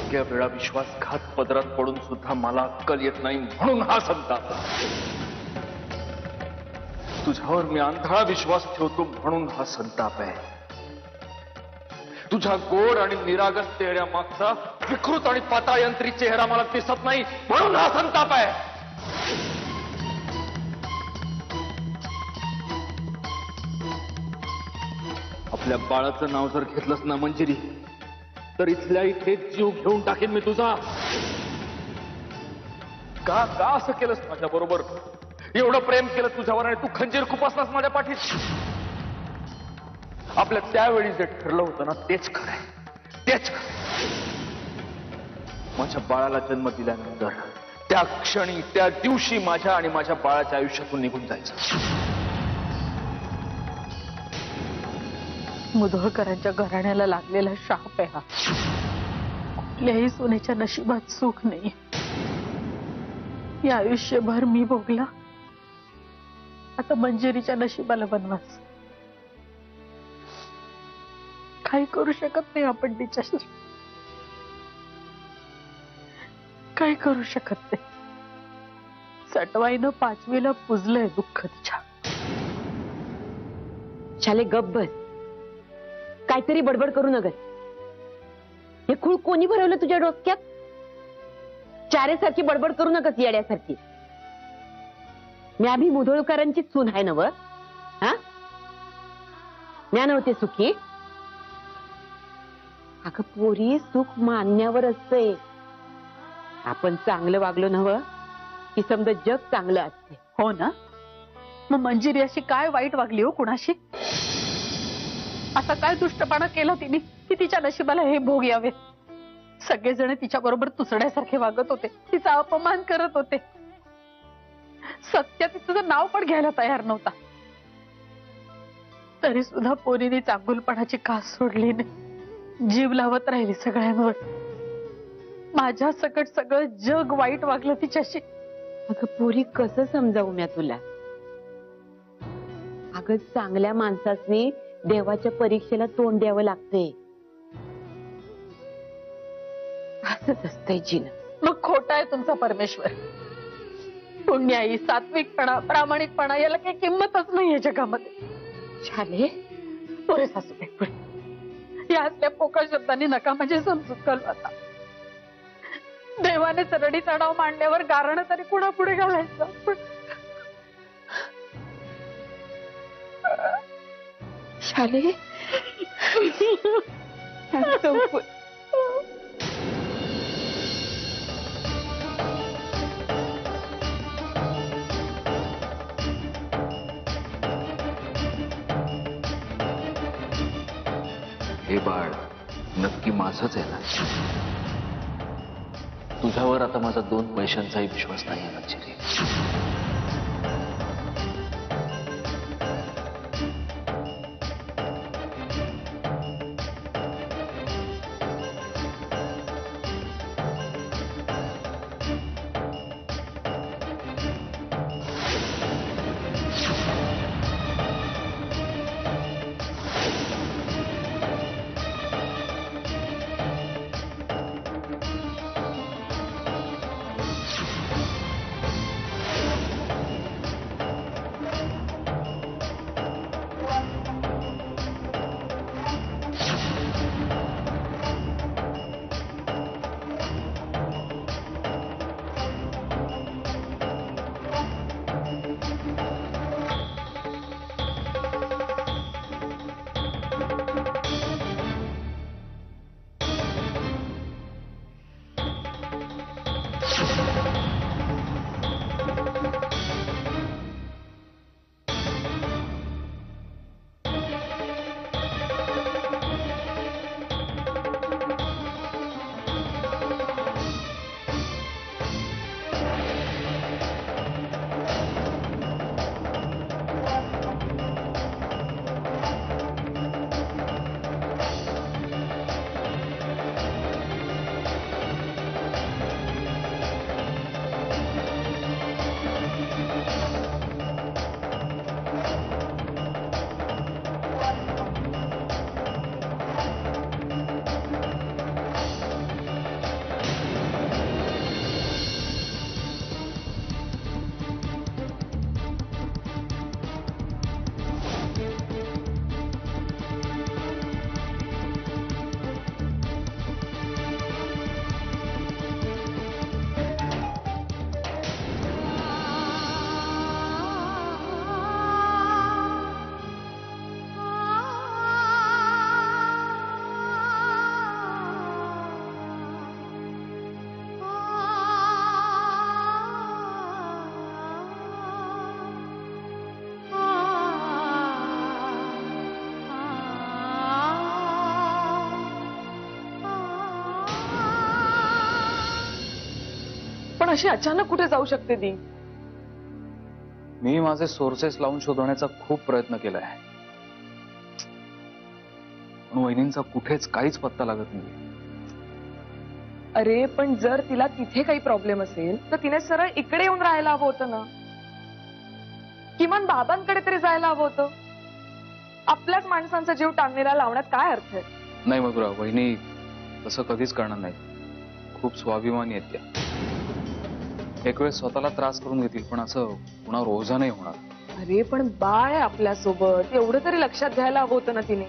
इतक्या वेळा विश्वासघात पदरात पडून सुद्धा मला अक्कल येत नाही, म्हणून हा संताप. तुझ्यावर मी आंधळा विश्वास ठेवतो म्हणून हा संताप आहे. तुझ्या गोड आणि निरागस चेहऱ्यामागचा विकृत आणि पाताळयंत्री चेहरा मला दिसत नाही, म्हणून हा संताप आहे. आपल्या बाळाचं नाव जर घेतलंस ना मंजिरी, तर इथल्या इथे जीव घेऊन टाकेन मी तुझा. का का असं केलंस माझ्या बरोबर? एवढं प्रेम केलं तुझ्यावर आणि तू खंजीर खुपसलास माझ्या पाठीत. आपल्या त्यावेळी जे ठरलं होतं ना तेच खरंय, तेच खरंय. माझ्या बाळाला जन्म दिल्यानंतर त्या क्षणी त्या दिवशी माझ्या आणि माझ्या बाळाच्या आयुष्यातून निघून जायचं. मुधोळकरांच्या घराण्याला लागलेला शाप आहे हा. कुठल्याही सुनेच्या नशिबात सुख नाही. या आयुष्यभर मी भोगला, आता मंजिरीच्या नशिबाला बनवास. काही करू शकत नाही आपण तिच्याशी, काही करू शकत नाही. सटवाईनं 5वीला पुजलंय दुःख तिच्या. शाले गप्प बस, काहीतरी बडबड करू नका. हे खूळ कोणी भरवलं तुझ्या डोक्यात? चारेसारखी बडबड करू नका येड्यासारखी. मी आम्ही मुधोळकरांची सून आहे नव, हा? म्या नव्हते सुखी. अगं पोरी, सुख मानण्यावर असते. आपण चांगलं वागलो नव की समजा जग चांगलं असते. हो ना? मग मंजिरी अशी काय वाईट वागली हो कुणाशी? असा काय दुष्टपणा केला तिने की तिच्या नशिबाला हे भोग यावे? सगळेजण तिच्या बरोबर तुसड्यासारखे वागत होते, तिचा अपमान करत होते. सत्य तिचं नाव पण घ्यायला तयार नव्हता. तरी सुद्धा पोरीने चांगुलपणाची कास सोडली नाही, जीव लावत राहिली सगळ्यांवर. माझ्या सकट सगळं जग वाईट वागलं तिच्याशी. अगं पोरी, कसं समजावू म्या तुला? अगं चांगल्या माणसासनी देवाच्या परीक्षेला तोंड द्यावं लागते. असंच असतंय जीवन. मग खोटा आहे तुमचा परमेश्वर. पुण्याई, सात्विकपणा, प्रामाणिकपणा याला काही किंमतच नाहीये जगामध्ये. झाले पुरे सासूबाई, पुरे. या असल्या पोकळ शब्दांनी नका म्हणजे समजूत करू. आता देवाने सरडीचा डाव मांडल्यावर गारणं तरी कुणा पुढे घालायचं? शाले हे बाळ नक्की माझंच आहे ना? तुझ्यावर आता माझा 2 पैशांचाही विश्वास नाही आहे मंजिरी. पण अशी अचानक कुठे जाऊ शकते ती? मी माझे सोर्सेस लावून शोधण्याचा खूप प्रयत्न केलाय, पण वहिनींचा कुठेच काहीच पत्ता लागत नाही. अरे पण जर तिला तिथे काही प्रॉब्लेम असेल तर तिने सरळ इकडे येऊन राहायला हवं होतं ना. किमान बाबांकडे तरी जायला हवं होतं. आपल्याच माणसांचा जीव टांगणीला लावण्यात काय अर्थ आहे? नाही मधुरा, वहिनी तसं कधीच करणार नाही. खूप स्वाभिमानी आहेत त्या. एक वेळ स्वतःला त्रास करून घेतील, पण असं कुणावर ओझा नाही होणार. अरे पण बाळ आहे आपल्यासोबत, एवढं तरी लक्षात घ्यायला हवं होतं ना तिने.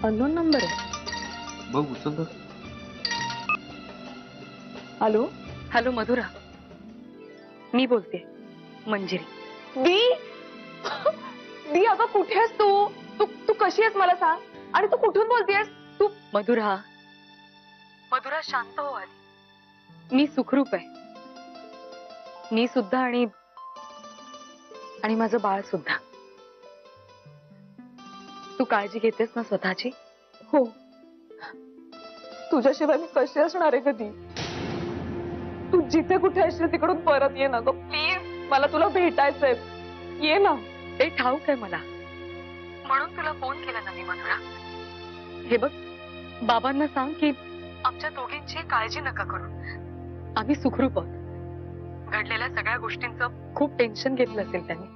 अननोन नंबर आहे. बघ उचल तर. हॅलो हॅलो मधुरा, मी बोलते मंजिरी. दी. दी अगं कुठे आहेस तू? तू तू कशी आहेस मला सांग. आणि तू कुठून बोलतेस? तू मधुरा, मधुरा शांत हो आधी. मी सुखरूप आहे. मी सुद्धा आणि माझं बाळ सुद्धा. तू काळजी घेतेस ना स्वतःची? हो. तुझ्याशिवाय मी कशी असणार आहे कधी? तू जिथे कुठे असशील तिकडून परत ये ना ग प्लीज. मला तुला भेटायचंय. ये ना. ते ठाऊक आहे मला, म्हणून तुला फोन केला ना मी मधुरा. हे बघ, बाबांना सांग की आमच्या दोघींची काळजी नका करू. आम्ही सुखरूप आहोत. घडलेल्या सगळ्या गोष्टींचं खूप टेन्शन घेतलं असेल त्यांनी.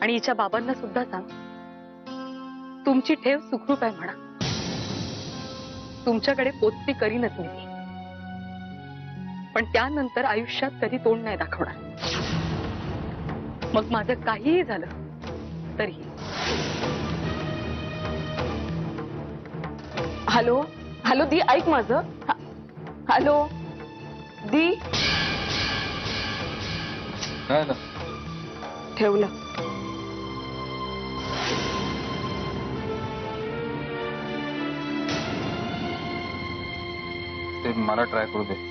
आणि हिच्या बाबांना सुद्धा सांग, तुमची ठेव सुखरूप आहे म्हणा. तुमच्याकडे पोचती करीनच मी ती, पण त्यानंतर आयुष्यात कधी तोंड नाही दाखवणार. मग माझं काहीही झालं तरी. हॅलो हॅलो दी, ऐक माझं. हॅलो दी. काय ना ठेवलं. ते मला ट्राय करू दे.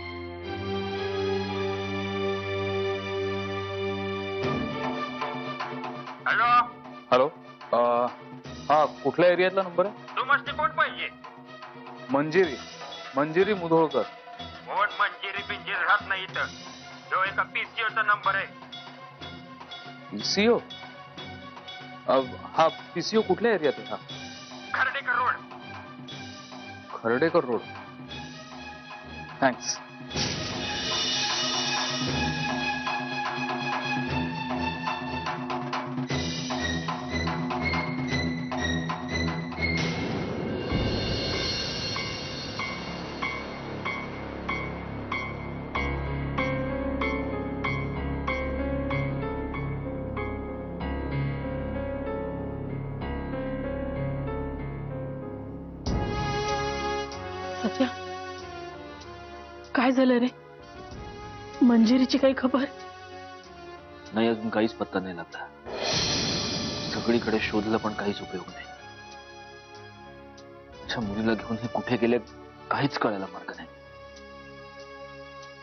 Hello, hello. हा कुठल्या एरियातला नंबर आहे? तू मस्ती कोण पाहिजे? मंजिरी, मंजिरी मुधोळकर. कोण मंजिरी बिंजिरी राहत नाही इथं. जो एका पीसीओचा नंबर आहे. पीसीओ? हा पीसीओ कुठल्या एरियात आहे? हा Khardekar road. Khardekar road. Thanks. Satya, काय झालं रे? मंजिरीची काही खबर? नाही, अजून काहीच पत्ता नाही लागला. सगळीकडे शोधलं पण काहीच उपयोग नाही. माझ्या मुलीला घेऊन हे कुठे गेले काहीच कळायला मार्ग नाही.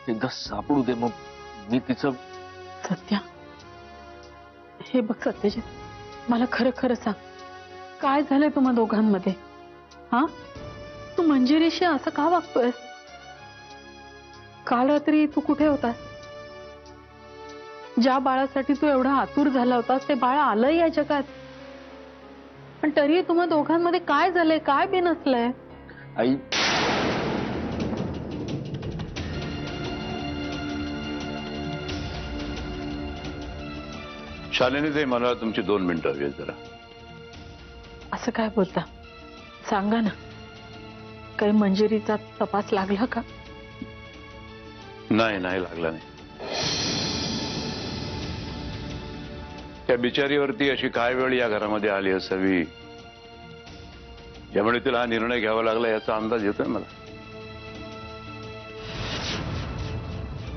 एकदा सापडू दे, मग मी तिचं. सत्या, हे बघ सत्यजित, मला खरं खरं सांग, काय झालंय तुम्हा दोघांमध्ये? हा, तू मंजिरीशी असं का वागतोयस? काल रात्री तू कुठे होतास? ज्या बाळासाठी तू एवढा आतुर झाला होतास ते बाळ आलंय या जगात, पण तरी तुम्हा दोघांमध्ये काय झालंय? काय बिनसलंय? आई, शालिनी ताई, मला तुमची 2 मिनिटं हवी आहेत जरा. असं काय बोलता? सांगा ना, काही मंजिरीचा तपास लागला का? नाही लागला नाही. त्या बिचारीवरती अशी काय वेळ या घरामध्ये आली असावी ज्यामुळे तिला हा निर्णय घ्यावा लागला, याचा अंदाज येतोय मला.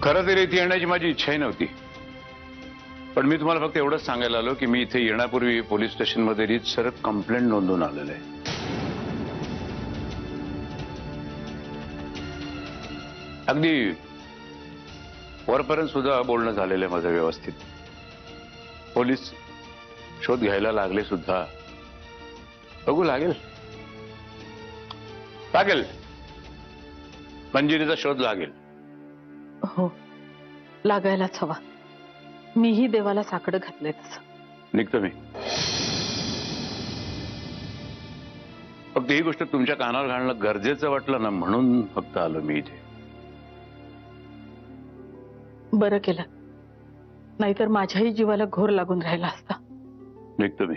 खरं तर इथे येण्याची माझी इच्छाही नव्हती, पण मी तुम्हाला फक्त एवढंच सांगायला आलो की मी इथे येण्यापूर्वी पोलीस स्टेशनमध्ये रीतसर कंप्लेंट नोंदवून आलेलं आहे. अगदी वरपर्यंत सुद्धा बोलणं झालेलं आहे माझं व्यवस्थित. पोलीस शोध घ्यायला लागले सुद्धा. बघू लागेल लागेल मंजिरीचा शोध लागेल. हो, लागायलाच हवा. मीही देवाला साकडं घातलंय तसं. निघतो मी. फक्त ही गोष्ट तुमच्या कानावर घालणं गरजेचं वाटलं ना, म्हणून फक्त आलो मी इथे. बरं केलं, नाहीतर माझ्याही जीवाला घोर लागून राहिला असता. निघतो मी.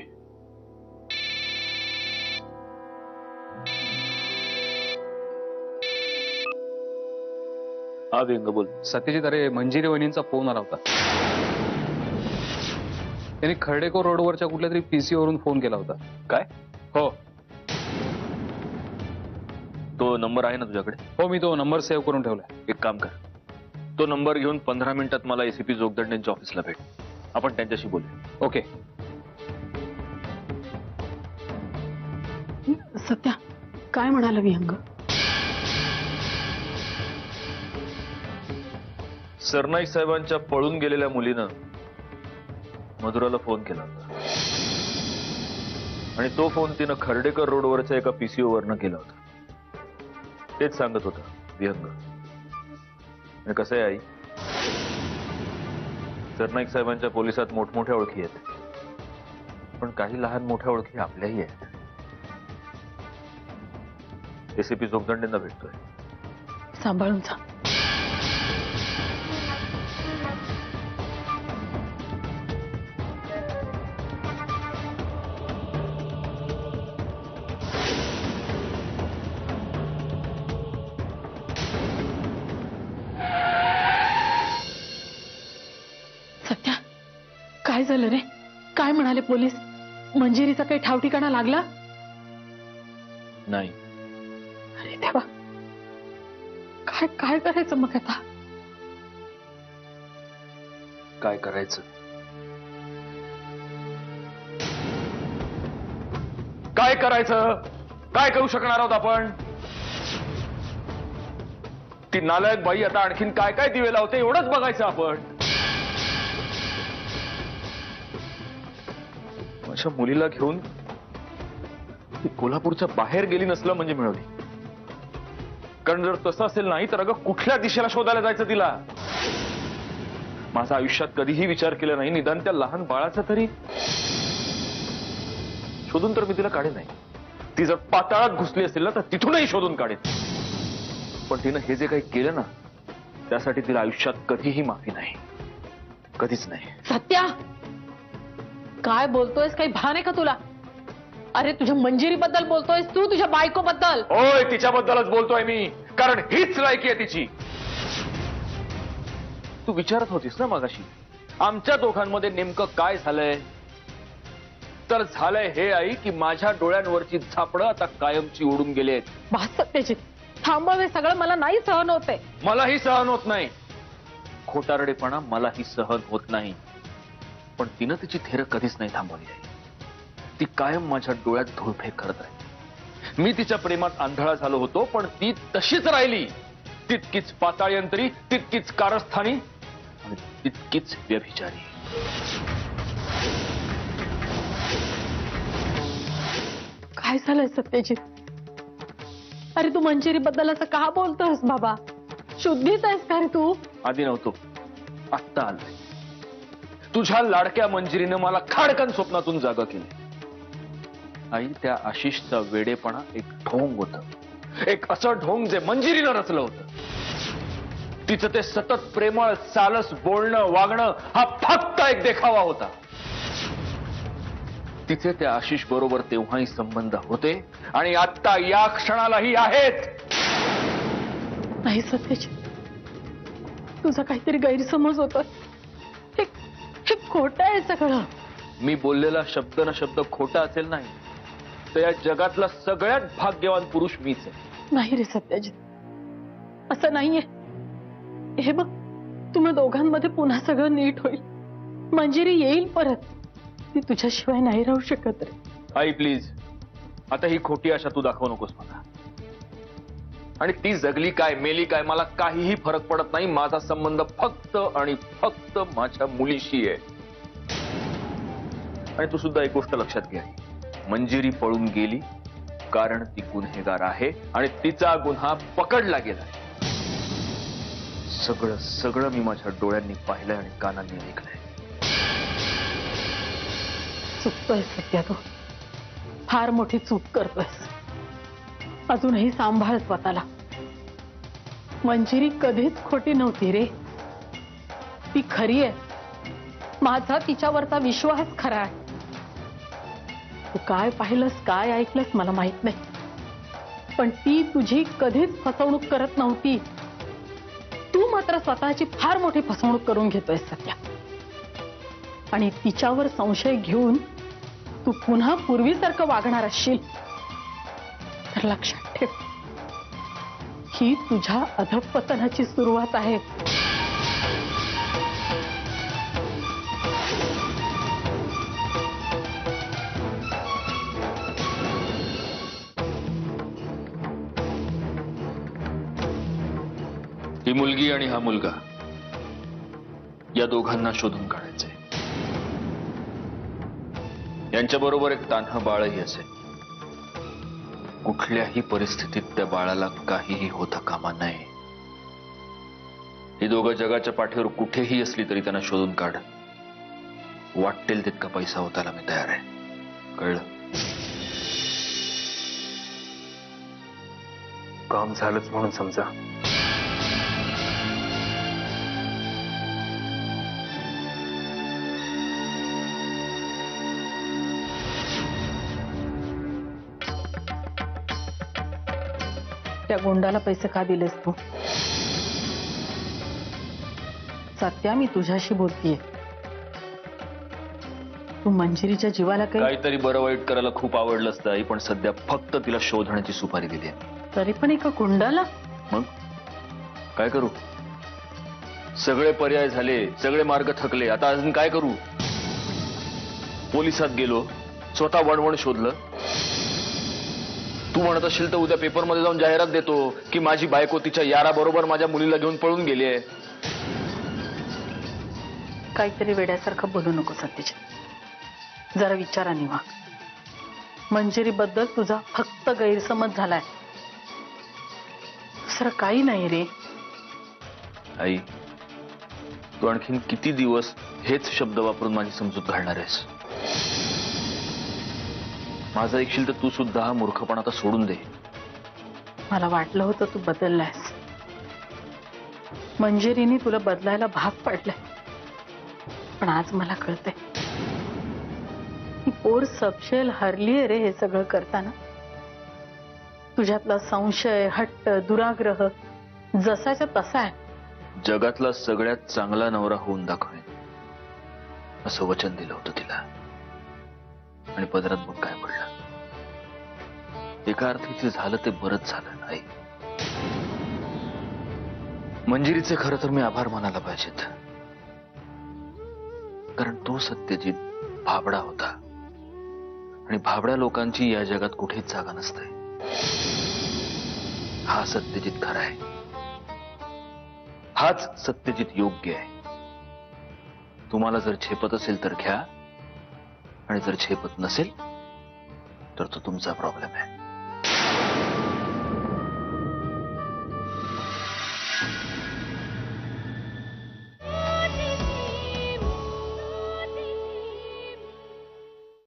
हा व्यंग बोल. सत्यजित, अरे मंजिरी वहिनींचा फोन आला होता. त्यांनी खर्डेकोर रोडवरच्या कुठल्या तरी पीसी वरून फोन केला होता. काय? हो तो नंबर आहे ना तुझ्याकडे? हो, मी तो नंबर सेव्ह करून ठेवलाय. एक काम कर, तो नंबर घेऊन 15 मिनिटात मला एसीपी जोगदंड यांच्या ऑफिसला भेट. आपण त्यांच्याशी बोलू. ओके. सत्या, काय म्हणाला विहंग? सरनाईक साहेबांच्या पळून गेलेल्या मुलीनं मधुराला फोन केला होता आणि तो फोन तिनं खर्डेकर रोडवरच्या एका पीसीओ वरनं केला होता. तेच सांगत होता विहंग. आणि कसं आहे आई, सरनाईक साहेबांच्या पोलिसात मोठमोठ्या ओळखी आहेत, पण काही लहान मोठ्या ओळखी आपल्याही आहेत. एसीपी जोगदंडेंना भेटतोय. सांभाळून जा. सत्या, काय झालं रे? काय म्हणाले पोलीस? मंजिरीचा काही ठाव ठिकाणा लागला? नाही. अरे देवा, काय काय करायचं मग आता? काय करायचं? काय करायचं? काय करू शकणार आहोत आपण? ती नालायक बाई आता आणखीन काय काय दिवे लावते एवढंच बघायचं आपण. माझ्या मुलीला घेऊन ती कोल्हापूरच्या बाहेर गेली नसलं म्हणजे मिळवली. कारण जर तसं असेल नाही तर अगं कुठल्या दिशेला शोधायला जायचं तिला? माझा आयुष्यात कधीही विचार केला नाही, निदान त्या लहान बाळाचा तरी शोधून तर मी तिला काढेन नाही. ती जर पाताळात घुसली असेल ना तर तिथूनही शोधून काढेन. पण तिनं हे जे काही केलं ना, त्यासाठी तिला आयुष्यात कधीही माफी नाही, कधीच नाही. सत्या, काय बोलतोयस? काही भान आहे का तुला? अरे तुझ्या मंजिरी बद्दल बोलतोयस तू, तुझ्या बायको बद्दल? होय, तिच्याबद्दलच बोलतोय मी, कारण हीच लायकी आहे तिची. तू विचारत होतीस ना मगाशी आमच्या दोघांमध्ये नेमकं काय झालंय? तर झालंय हे आई की माझ्या डोळ्यांवरची झापडं आता कायमची उडून गेली आहेत. बास सत्याची, थांबव हे सगळं. मला नाही सहन होते. मलाही सहन होत नाही. खोटारडेपणा मलाही सहन होत नाही. पण तिनं तिची थेर कधीच नाही थांबवली आहे. ती कायम माझ्या डोळ्यात धूळफेक करत आहे. मी तिच्या प्रेमात आंधळा झालो होतो, पण ती तशीच राहिली. तितकीच पाताळयंत्री, तितकीच कारस्थानी आणि तितकीच व्यभिचारी. काय झालंय सत्याजित? अरे तू मंजिरी बद्दल असं का बोलतोस बाबा? शुद्धीत आहेस का रे तू? आधी नव्हतो, आत्ता आलोय. तुझ्या लाडक्या मंजिरीनं मला खाडकन स्वप्नातून जागा केली. आई, त्या आशिषचा वेडेपणा एक ढोंग होतं. एक असं ढोंग जे मंजिरीनं रचलं होतं. तिचं ते सतत प्रेमळ सालस बोलणं वागणं हा फक्त एक देखावा होता. तिचे त्या आशिष बरोबर तेव्हाही संबंध होते आणि आता या क्षणालाही आहेत. नाही सत्याजित, तुझा काहीतरी गैरसमज होतोय. हे खोटं आहे सगळं. मी बोललेला शब्द न शब्द खोटा असेल नाही तर या जगातला सगळ्यात भाग्यवान पुरुष मीच आहे. नाही रे सत्याजित, असं नाहीये. हे बघ, तुम्हा दोघांमध्ये पुन्हा सगळं नीट होईल. मंजिरी येईल परत. ती तुझ्याशिवाय नाही राहू शकत रे. आई प्लीज, आता ही खोटी आशा तू दाखवू नकोस मला. आणि ती जगली काय मेली काय मला काहीही फरक पडत नाही. माझा संबंध फक्त आणि फक्त माझ्या मुलीशी आहे. आणि तू सुद्धा एक गोष्ट लक्षात घे, मंजिरी पळून गेली कारण ती गुन्हेगार आहे आणि तिचा गुन्हा पकडला गेला. सगळं सगळं मी माझ्या डोळ्यांनी पाहिलंय आणि कानांनी ऐकलंय. चुकतोय सध्या तू, फार मोठी चूक करतोयस. अजूनही सांभाळ स्वतःला. मंजिरी कधीच खोटी नव्हती रे, ती खरी आहे. माझा तिच्यावरचा विश्वास खरा आहे. तू काय पाहिलंस काय ऐकलंस मला माहित नाही, पण ती तुझी कधीच फसवणूक करत नव्हती. तू मात्र स्वतःची फार मोठी फसवणूक करून घेतोय सध्या. आणि तिच्यावर संशय घेऊन तू पुन्हा पूर्वीसारखं वागणार असशील तर लक्षात ठेव, ही तुझ्या अधःपतनाची सुरुवात आहे. ही मुलगी आणि हा मुलगा या दोघांना शोधून काढायचंय. यांच्याबरोबर एक तान्हं बाळही असेल. कुठल्याही परिस्थितीत त्या बाळाला काहीही होता कामा नये. ही दोघं जगाच्या पाठीवर कुठेही असली तरी त्यांना शोधून काढ. वाटेल तितका पैसा होताला मी तयार आहे. कळलं? काम झालंच म्हणून समजा. त्या गुंडाला पैसे का दिलेस तू? सत्या, मी तुझ्याशी बोलतीये. तू मंजिरीच्या जीवाला काही काहीतरी बरं वाईट करायला खूप आवडलं असतं आई, पण सध्या फक्त तिला शोधण्याची सुपारी दिली आहे. तरी पण एका गुंडाला? मग काय करू? सगळे पर्याय झाले, सगळे मार्ग थकले. आता अजून काय करू? पोलिसात गेलो, स्वतः वणवण शोधलं. तू म्हणत असशील तर उद्या पेपरमध्ये जाऊन जाहिरात देतो की माझी बायको तिच्या याराबरोबर माझ्या मुलीला घेऊन पळून गेली आहे. काहीतरी वेड्यासारखं बोलू नको सतीश. जरा विचाराने वाग. मंजिरी बद्दल तुझा फक्त गैरसमज झालाय, दुसरं काही नाही रे. आई, तू आणखीन किती दिवस हेच शब्द वापरून माझी समजूत घालणार आहेस? माझं ऐकशील तर तू सुद्धा हा मूर्खपणा आता सोडून दे. मला वाटलं होतं तू बदललायस. मंजिरीने तुला बदलायला भाग पाडलाय, पण आज मला कळतंय ही पोर सबशेल हरलीये रे. हे सगळं करताना तुझ्यातला संशय, हट्ट, दुराग्रह जसाच्या तसा आहे. जगातला सगळ्यात चांगला नवरा होऊन दाखवेन असं वचन दिलं होतं तिला, आणि पदरात मग काय पडलं? एका अर्थी जे झालं ते बरंच झालं नाही. मंजिरीचे खरं तर मी आभार मानायला पाहिजेत, कारण तो सत्यजित भाबडा होता, आणि भाबड्या लोकांची या जगात कुठेच जागा नसते. हा सत्यजित खरा आहे, हाच सत्यजित योग्य आहे. तुम्हाला जर झेपत असेल तर घ्या, आणि जर झेपत नसेल तर तो तुमचा प्रॉब्लेम आहे.